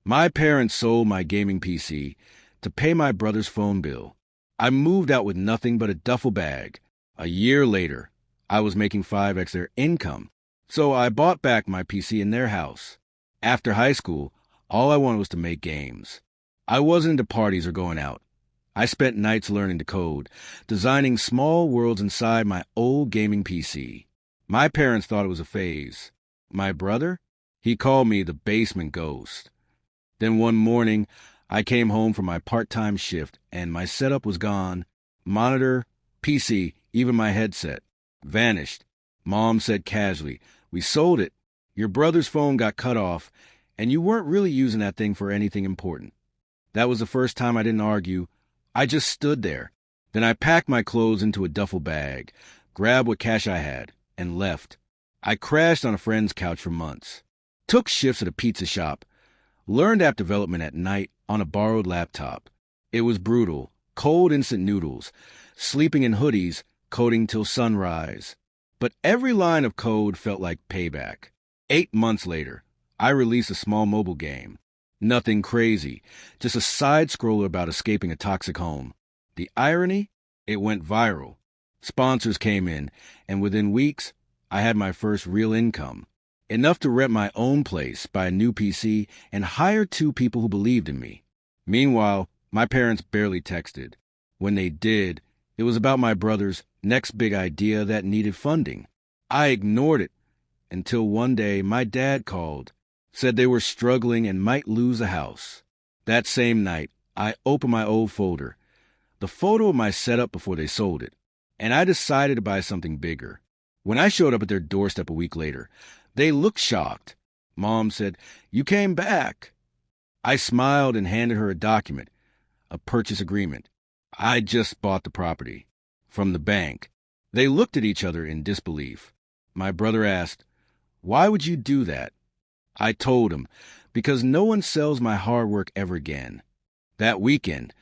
My parents sold my gaming PC to pay my brother's phone bill. I moved out with nothing but a duffel bag. A year later, I was making 5x their income, so I bought back my PC in their house. After high school, all I wanted was to make games. I wasn't into parties or going out. I spent nights learning to code, designing small worlds inside my old gaming PC. My parents thought it was a phase. My brother? He called me the basement ghost. Then one morning, I came home from my part-time shift, and my setup was gone. Monitor, PC, even my headset. Vanished. Mom said casually, "We sold it. Your brother's phone got cut off, and you weren't really using that thing for anything important." That was the first time I didn't argue. I just stood there. Then I packed my clothes into a duffel bag, grabbed what cash I had, and left. I crashed on a friend's couch for months. Took shifts at a pizza shop. Learned app development at night on a borrowed laptop. It was brutal. Cold instant noodles. Sleeping in hoodies, coding till sunrise. But every line of code felt like payback. 8 months later, I released a small mobile game. Nothing crazy, just a side-scroller about escaping a toxic home. The irony? It went viral. Sponsors came in, and within weeks, I had my first real income. Enough to rent my own place, buy a new PC, and hire 2 people who believed in me. Meanwhile, my parents barely texted. When they did, it was about my brother's next big idea that needed funding. I ignored it until one day my dad called, said they were struggling and might lose the house. That same night, I opened my old folder, the photo of my setup before they sold it, and I decided to buy something bigger. When I showed up at their doorstep a week later, they looked shocked. Mom said, "You came back." I smiled and handed her a document, a purchase agreement. I just bought the property from the bank. They looked at each other in disbelief. My brother asked, "Why would you do that?" I told him, "Because no one sells my hard work ever again." That weekend,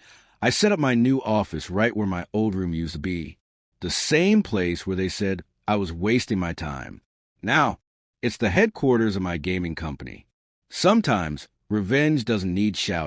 I set up my new office right where my old room used to be, the same place where they said I was wasting my time. Now, it's the headquarters of my gaming company. Sometimes, revenge doesn't need shouting.